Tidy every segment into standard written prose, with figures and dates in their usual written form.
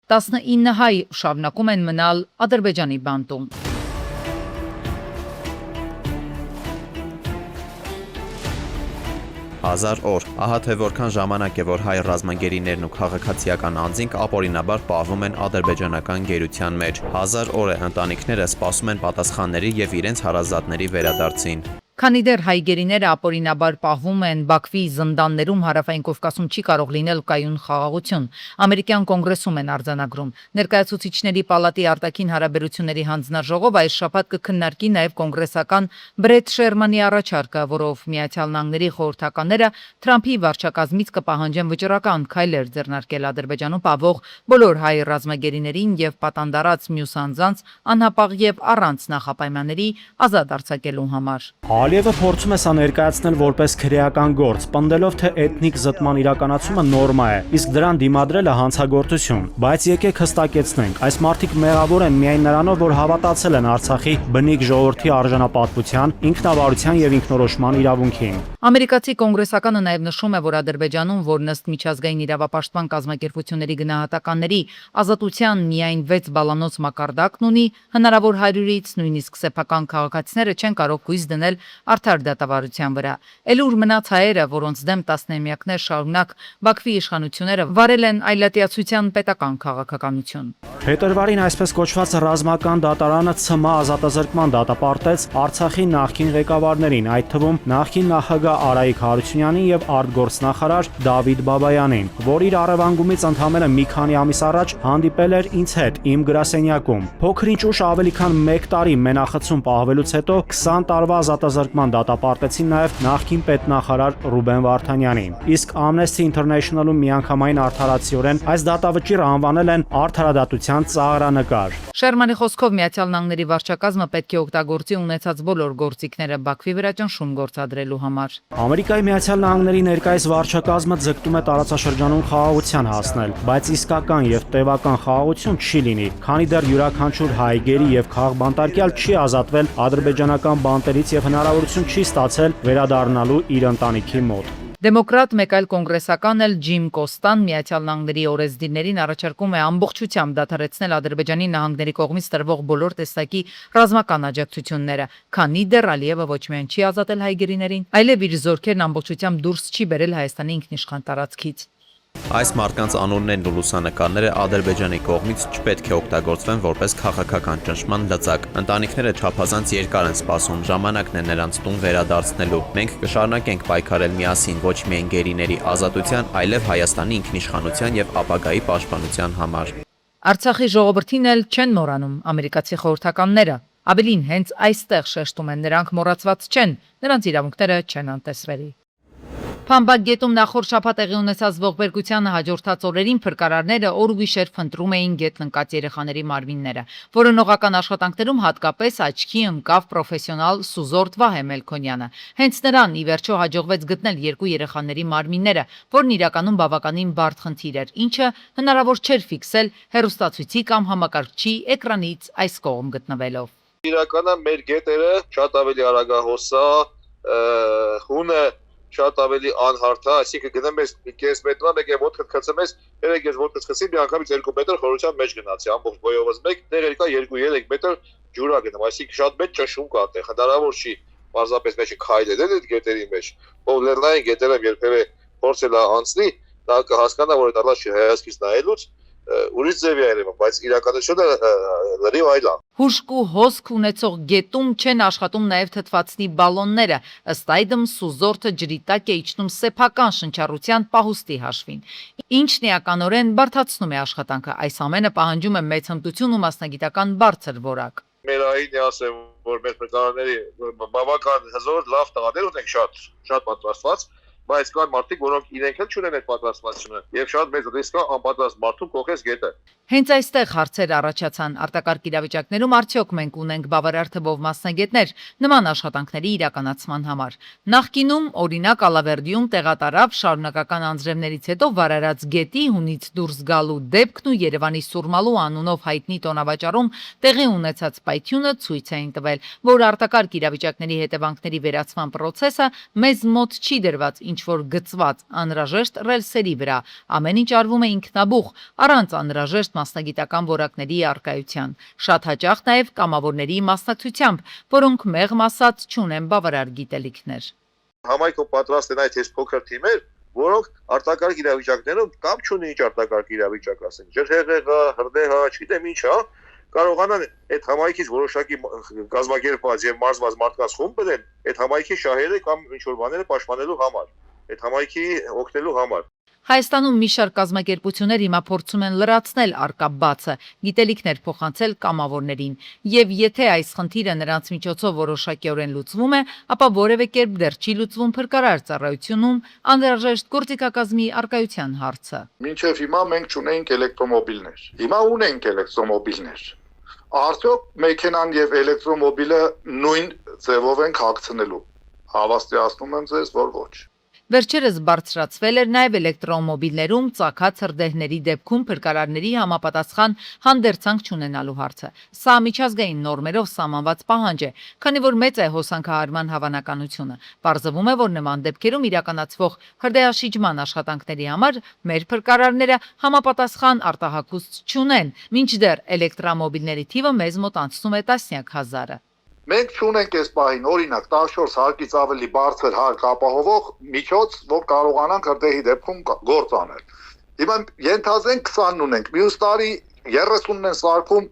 19 հայ շարունակում են մնալ Ադրբեջանի բանտում։ Հազար օր, ահա թե որքան ժամանակ է, որ հայ ռազմագերիներն ու քաղաքացիական անձինք ապօրինաբար պահվում են ադրբեջանական գերության մեջ։ 1000 օր է ընտանիքները սպասում են պատասխանների եւ իրենց հարազատների վերադարձին։ Քանի դեռ հայ գերիները ապօրինաբար պահվում են Բաքվի զնդաններում, Հարավային Կովկասում չի կարող լինել կայուն խաղաղություն։ Ամերիկյան կոնգրեսում են արձանագրում։ Ներկայացուցիչների պալատի արտաքին հարաբերությունների հանձնաժողով այս շաբաթ կքննարկի նաև կոնգրեսական Բրեթ Շերմանի առաջարկը, որով Միացյալ Նահանգների խորհրդականները Թրամփի վարչակազմից կպահանջեն վճռական քայլեր ձեռնարկել Ադրբեջանում պահվող բոլոր հայ ռազմագերիներին եւ պատանդարած մյուս անձանց անհապաղ եւ առանց նախապայմանների ազատ արձակելու համար։ Ալիևը փորձում է սա ներկայացնել որպես քրեական գործ, պնդելով, թե էթնիկ զտման իրականացումը նորմա է, իսկ դրան դիմադրելը հանցագործություն։ Բայց եկեք հստակեցնենք, այս մարդիկ մեղավոր են միայն նրանով, որ հավատացել են Արցախի բնիկ ժողովրդի արժանապատվության, ինքնավարության եւ ինքնորոշման իրավունքին։ Ամերիկացի կոնգրեսականը նաև նշում է, որ Ադրբեջանում, որ ըստ միջազգային իրավապաշտպան կազմակերպությունների գնահատականների ազատության միայն 6 բալանոց մակարդակն ունի, հնարավոր 100-ից նույնիսկ սեփական քաղաքացիները չեն կարող հույս դնել արդար դատավարության վրա։ Էլուր մնաց հայերը, որոնց դեմ տասնամյակներ շարունակ Բաքվի իշխանությունները վարել են այլատիացության պետական քաղաքականություն։ Փետրվարին այսպես կոչված ռազմական դատարանը ՑՄ ազատազրկման դատապարտեց Արցախի նախկին ղեկավարներին, այդ թվում նախկին նախագահ Արայիկ Հարությունյանին եւ արտգործնախարար Դավիթ Բաբայանին, որ իր առևանգումից ընդամենը մի քանի ամիս առաջ հանդիպել էր ինձ հետ իմ գրասենյակում։ Փոքր-ինչ ուշ ավելի քան 1 տարի մենախցում պահվելուց հետո 20 տարվա ազատազրկման դատապարտեցին նաև նախկին պետնախարար Ռուբեն Վարդանյանին։ Իսկ Amnesty International-ում միանգամայն արդարացիորեն այս դատավճիռը անվանել են արդարադատության ծաղրանկար։ Շերմանի խոսքով Միացյալ Նահանգների վարչակազմը պետք է օգտագործի ունեցած բոլոր գործիքները Բաքվի վրա ճնշում գործադրելու համար։ Ամերիկայի Միացյալ Նահանգների ներկայիս վարչակազմը ձգտում է տարածաշրջանում խաղաղության հասնել, բայց իսկական եւ տևական խաղաղություն չի լինի, քանի դեռ յուրաքանչյուր հայ գերի եւ քաղբանտարկյալ չի ազատվել ադրբեջանական բանտերից եւ հնարավորություն չի ստացել վերադառնալու իր ընտանիքի մոտ։ Դեմոկրատ մեկ այլ կոնգրեսական էլ Ջիմ Կոստան Միացյալ Նահանգների օրենսդիրներին առաջարկում է ամբողջությամբ դադարեցնել Ադրբեջանի նահանգների կողմից տրվող բոլոր տեսակի ռազմական աջակցությունները, քանի դեռ Ալիևը ոչ միայն չի ազատել հայ գերիներին, այլև իր զորքերն ամբողջությամբ դուրս չի բերել Հայաստանի ինքնիշխան տարածքից։ Այս մարդկանց անուններն ու լուսանկարները Ադրբեջանի կողմից չպետք է օգտագործվեն որպես քաղաքական ճնշման լծակ։ Ընտանիքները չափազանց երկար են սպասում, ժամանակն է նրանց տուն վերադարձնելու։ Մենք կշարունակենք պայքարել միասին ոչ միայն գերիների ազատության, այլև Հայաստանի ինքնիշխանության եւ ապագայի պաշտպանության համար։ Արցախի ժողովրդին էլ չեն մոռանում ամերիկացի խորհրդականները։ Ավելին, հենց այստեղ շեշտում են, նրանք մոռացված չեն, նրանց իրավունքները չեն անտեսվելի։ Փամբակ գետում նախորդ շաբաթ տեղի ունեցած ողբերգությանը հաջորդած օրերին փրկարարները օր ու գիշեր փնտրում էին գետն ընկած երեխաների մարմինները։ Որոնողական աշխատանքներում հատկապես աչքի ընկավ պրոֆեսիոնալ սուզորդ Վահե Մելքոնյանը։ Հենց նրան ի վերջո հաջողվեց գտնել 2 երեխաների մարմինները, որն իրականում բավականին բարդ խնդիր էր, ինչը հնարավոր չէր ֆիքսել հեռուստացույցի կամ համակարգչի էկրանից այս կողմ գտնվելով։ Իրականում մեր գետերը շատ ավելի արագահոս է, հունը շատ ավելի անհարթ է, այսինքն գնում ես կես մետրա, մեկ է ոտքդ խցում ես, երեք ես ոտքդ խցի, միանգամից 2 մետր խորության մեջ գնացի, ամբողջ բոյովս մեկ, դեր եկա 2-3 մետր ջուր է գնում, այսինքն շատ մեծ ճնշում կա այդտեղ, հնարավոր չի պարզապես մեջը քայլել այդ գետերի մեջ, ով լեռնային գետերը երբևէ փորձել է անցնի, նա կհասկանա, որ այդ առաջ հայացքից նայելուց ուրիշ ձև է երևում, բայց իրականությունը լրիվ այլ է։ Հուշկ ու հոսք ունեցող գետում չեն աշխատում նաև թթվածնի բալոնները, ըստ այդմ սուզորդը ջրի տակ է իջնում սեփական շնչառության պահուստի հաշվին, ինչն էականորեն բարդացնում է աշխատանքը, այս ամենը պահանջում է մեծ հմտություն ու մասնագիտական բարձր որակ։ Մեր այդն ասեմ, որ մեր նկարների բավական հզոր, լավ տղաներ ունենք շատ պատրաստված, բայց կան մարդիկ, որոնք իրենք էլ չունեն այդ պատրաստվածությունը, եւ շատ մեծ ռիսկ է անպատրաստ մարդու կողես գետը։ Հենց այստեղ հարցեր առաջացան արտակարգ իրավիճակներում արդյոք մենք ունենք բավարար թվով մասնագետներ նման աշխատանքների իրականացման համար։ Նախկինում օրինակ Ալավերդիում տեղատարավ շարունակական անձրևներից հետո վարարած գետի հունից դուրս գալու դեպքն ու Երևանի Սուրմալու անունով հայտնի տոնավաճառում տեղի ունեցած պայթյունը ցույց էին տվել, որ արտակարգ իրավիճակների հետևանքների վերացման process-ը մեզ մոտ չի դրված, ինչ-որ գծված անհրաժեշտ ռելսերի վրա։ Ամեն ինչ արվում է ինքնաբուխ, առանց անհրաժեշտ մասնագիտական որակների առկայության։ Շատ հաճախ նաև կամավորների մասնակցությամբ, որոնք մեղմ ասած չունեն բավարար գիտելիքներ։ Համայնքով պատրաստ են այդ փոքր թիմեր, որոնք արտակարգ իրավիճակներում կամ չունի ինչ արտակարգ իրավիճակ, ասենք, ջրհեղեղը, հրդեհը, չգիտեմ ինչ, կարողանան այդ համայնքից որոշակի կազմակերպված եւ մարզված մարդկանց խումբ բերեն այդ համայնքի շահերը կամ ինչ որ բաները պաշտպանելու համար, այդ համայնքի օգնելու համար։ Հայաստանում մի շարք կազմակերպություններ հիմա փորձում են լրացնել առկա բացը, գիտելիքներ փոխանցել կամավորներին, եւ եթե այս խնդիրը նրանց միջոցով որոշակիորեն լուծվում է, ապա որևէ կերպ դեռ չի լուծվում փրկարար ծառայությունում անհրաժեշտ գործիքակազմի առկայության հարցը։ Մինչև հիմա մենք չունենք էլեկտրոմոբիլներ։ Հիմա ունենք էլեկտրոմոբիլներ։ Արդյոք մեքենան եւ էլեկտրոմոբիլը նույն ձևով են հագցնելու։ Հավաստիացնում եմ ձեզ, որ ոչ։ Վերջերս բարձրացվել էր նաև էլեկտրոմոբիլներում ծագած հրդեհների դեպքում փրկարարների համապատասխան հանդերձանք չունենալու հարցը։ Սա միջազգային նորմերով սահմանված պահանջ է, քանի որ մեծ է հոսանքահարման հավանականությունը։ Պարզվում է, որ նման դեպքերում իրականացվող հրդեհաշիջման աշխատանքների համար մեր փրկարարները համապատասխան արտահակուստ չունեն, մինչդեռ էլեկտրոմոբիլների թիվը մեզ մոտ անցնում է տասնյակ հազարը։ Մենք չունենք այս պահին, օրինակ, 14 հարկից ավելի բարձր հարկ ապահովող միջոց, որ կարողանանք հրդեհի դեպքում գործ անել։ Հիմա ենթադրենք 20-ն ունենք, մյուս տարի 30-ն են սարքում,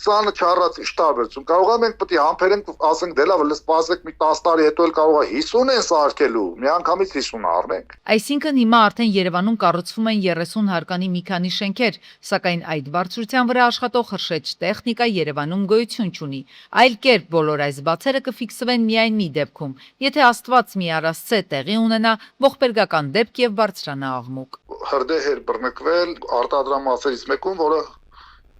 20-ը չառած ի շտաբերություն։ Կարող է մենք պետք է համբերենք, ասենք դե լավ, սպասեք մի 10 տարի հետո էլ կարող է 50 են սարքելու, միանգամից 50 առնենք։ Այսինքն հիմա արդեն Երևանում կառուցվում են 30 հարկանի մի քանի շենքեր, սակայն այդ բարձրության վրա աշխատող հրշեջ տեխնիկա Երևանում գոյություն չունի։ Այլ կերպ բոլոր այս բացերը կֆիքսվեն միայն մի դեպքում, եթե Աստված մի առասցե տեղի ունենա ողբերգական դեպք եւ բարձրանա աղմուկ։ Հրդեհ էր բռնկվել արտադրամասերից մեկում, որը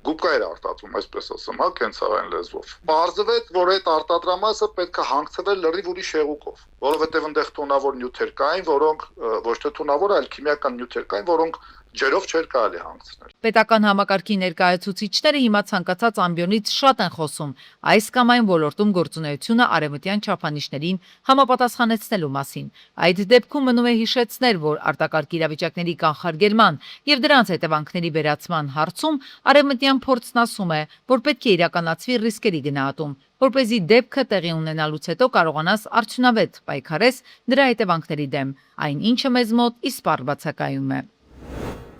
գուբկա էր արտադրում, այսպես ասեմ, կենցաղային լեզվով։ Պարզվեց, որ այդ արտադրամասը պետք է հանգցվել լրիվ ուրիշ հեղուկով, որովհետև այնտեղ թունավոր նյութեր կային, որոնք ոչ թե թունավոր, այլ քիմիական նյութեր կային, որոնք ջրով չէր կարելի հանգցնել։ Պետական համակարգի ներկայացուցիչները հիմա ցանկացած ամբիոնից շատ են խոսում այս կամ այն ոլորտում գործունեությունը արևմտյան չափանիշներին համապատասխանեցնելու մասին։ Այդ դեպքում մնում է հիշեցնել, որ արտակարգ իրավիճակների կանխարգելման եւ դրանց հետևանքների վերացման հարցում արևմտյան փորձն ասում է, որ պետք է իրականացվի ռիսկերի գնահատում, որպեսզի դեպքը տեղի ունենալուց հետո կարողանաս արդյունավետ պայքարես դրա հետևանքների դեմ, այն ինչը մեզ մոտ իսպառ բացակայում է։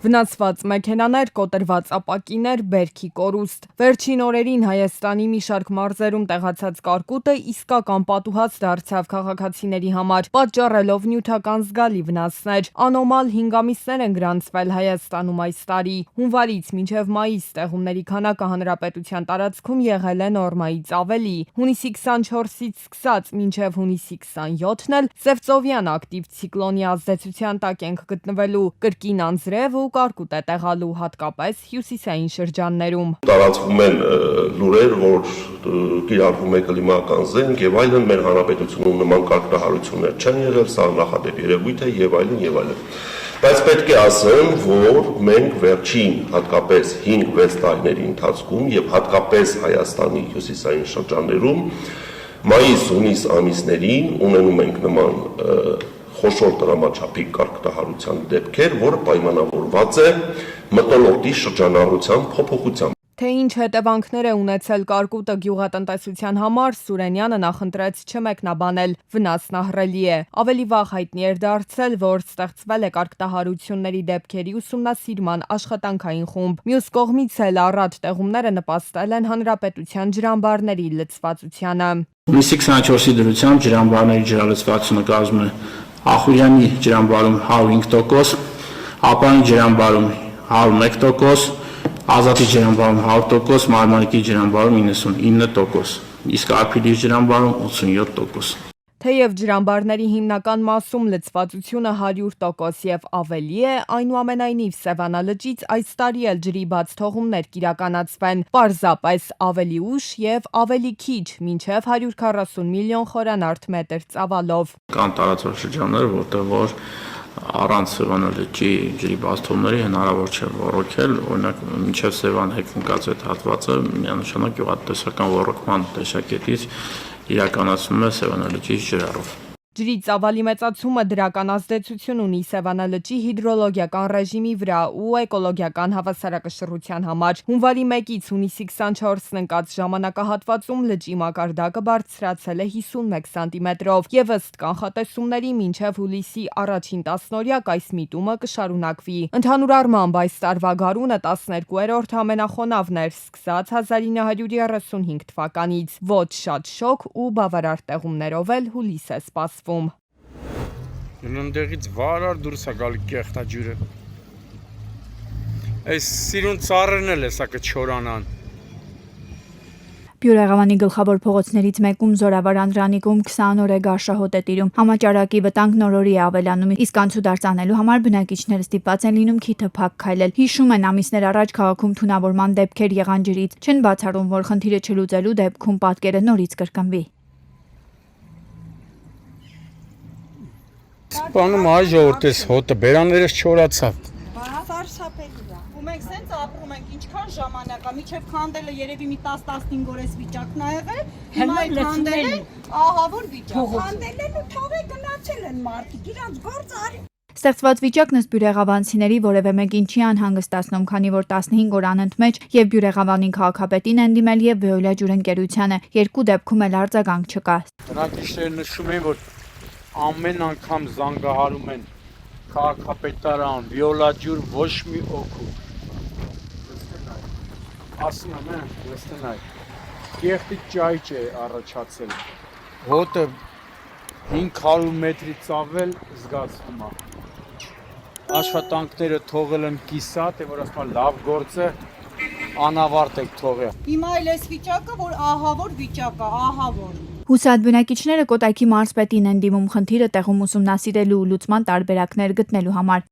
Վնասված մեքենաներ, կոտրված ապակիներ, բերքի կորուստ։ Վերջին օրերին Հայաստանի մի շարք մարզերում տեղացած կարկուտը իսկական պատուհաս դարձավ քաղաքացիների համար, պատճառելով նյութական զգալի վնասներ։ Անոմալ 5 ամիսներ են գրանցվել Հայաստանում այս տարի։ Հունվարից մինչև մայիս տեղումների քանակը հանրապետության տարածքում եղել է նորմայից ավելի։ Հունիսի 24-ից սկսած մինչև հունիսի 27-ն էլ Սևծովյան ակտիվ ցիկլոնի ազդեցության տակ ենք գտնվելու, կրկին անձրև ու կարկուտ է տեղալու, հատկապես հյուսիսային շրջաններում։ Տարածվում են լուրեր, որ կիրառվում է կլիմական զենք եւ այլն, մեր հանրապետությունում նման կարգահարություններ չեն եղել, սա նախադեպ երևույթ է եւ այլն եւ այլն։ Բայց պետք է ասեմ, որ մենք վերջին հատկապես 5-6 տարիների ընթացքում եւ հատկապես Հայաստանի հյուսիսային շրջաններում մայիս-հունիս ամիսներին ունենում ենք նման խոշոր տրամաչափի կարգահարության դեպքեր, որը պայմանավորված է մթնոլորտի շրջանառության փոփոխությամբ։ Թե ինչ հետևանքներ է ունեցել կարկուտը գյուղատնտեսության համար, Սուրենյանը նախընտրեց չմեկնաբանել, վնասն ահռելի է։ Ավելի վաղ հայտնի էր դարձել, որ ստեղծվել է կարգտահարությունների դեպքերի ուսումնասիրման աշխատանքային խումբ։ Մյուս կողմից էլ առատ տեղումները նպաստել են հանրապետության ջրամբարների լցվածությանը։ Հունիսի 24-ի դրությամբ ջրամբարների ջրալցվածությունը կազմում է Ախուրյանի ջրամբարում 105%, Ապանի ջրամբարում 101%, Ազատի ջրամբարում 100%, Մարմարիկի ջրամբարում 99%, իսկ Արփիլի ջրամբարում 87%։ Թեև ջրամբարների հիմնական մասում լցվածությունը 100% եւ ավելի է, այնուամենայնիվ Սևանա լճից այս տարի էլ ջրի բաց թողումներ կիրականացվեն, պարզապես ավելի ուշ եւ ավելի քիչ, մինչեւ 140 միլիոն խորանարդ մետր ծավալով։ Կան տարածաշրջաններ, որտեղ որ առանց Սևանա լճի ջրի բաց թողումների հնարավոր չէ ոռոգել, օրինակ մինչեւ Սևան հեքնկած այդ հատվածը միանշանակ գյուղատնտեսական ոռոգման տեսակետից իրականացվում է Սևանա լճի ջրառով։ Ջրի ծավալի մեծացումը դրական ազդեցություն ունի Սևանա լճի հիդրոլոգիական ռեժիմի վրա ու էկոլոգիական հավասարակշռության համար։ Հունվարի 1-ից հունիսի 24-ն ընկած ժամանակահատվածում լճի մակարդակը բարձրացել է 51 սանտիմետրով եւ ըստ կանխատեսումների մինչեւ հուլիսի առաջին տասնօրյակ այս միտումը կշարունակվի։ Ընդհանուր առմամբ այս տարվա գարունը 12-րդ ամենախոնավն էր սկսած 1935 թվականից։ Ոչ շատ շոկ ու բավարար տեղումներով էլ հուլիս է սպասվում։ Ընդեղից վարար դուրս է գալի կեղտաջուրը։ Այս սիրուն ծառերն էլ էսա կչորանան։ Բյուրեղավանի գլխավոր փողոցներից մեկում Զորավար Անդրանիկում 20 օր է գարշահոտ է տիրում։ Համաճարակի վտանգն օրորի է ավելանում, իսկ անցուդարձ անելու համար բնակիչները ստիպված են լինում քիթը փակ քայլել։ Հիշում են ամիսներ առաջ քաղաքում թունավորման դեպքեր եղան ջրից։ Չեն բացառում, որ խնդիրը չլուծելու դեպքում պատկերը նորից կրկնվի։ Սպանում այ ժողովրդես հոտը բերաններս չորացավ։ Սարսափելի է։ Ու մենք սենց ապրում ենք ինչքան ժամանակ է, միջև քանդելը երևի մի 10-15 օրես վիճակն ա եղել։ Հիմա այդ քանդելը ահա որ վիճակ։ Քանդել են ու թողե գնացել են մարդիկ, իրանց գործ արի։ Ստեղծված վիճակն ըստ բյուրեղավանցիների որևէ մեկին չի անհանգստացնում, քանի որ 15 օր անընդմեջ եւ բյուրեղավանի քաղաքապետին են դիմել եւ Վեոլիա ջուրընկերությանը։ Երկու դեպքում էլ արձագանք չկա։ Բնակիչները նշում են, որ ամեն անգամ զանգահարում են քաղաքապետարան, Վիոլա ջուր ոչ մի օգուտ։ Ասում եմ, լստենայ։ Կեղտի ճայճ է առաջացել։ Հոտը 500 մետրի ծավել զգացվում է։ Աշխատանքները թողել են կիսատ, որ ասում լավ գործը անավարտ եք թողել։ Հիմա էլ էս վիճակը, որ ահա որ վիճակ է, ահա որ։ Հուսատ բնակիչները Կոտայքի մարզպետին են դիմում խնդիրը տեղում ուսումնասիրելու ու լուծման տարբերակներ գտնելու համար։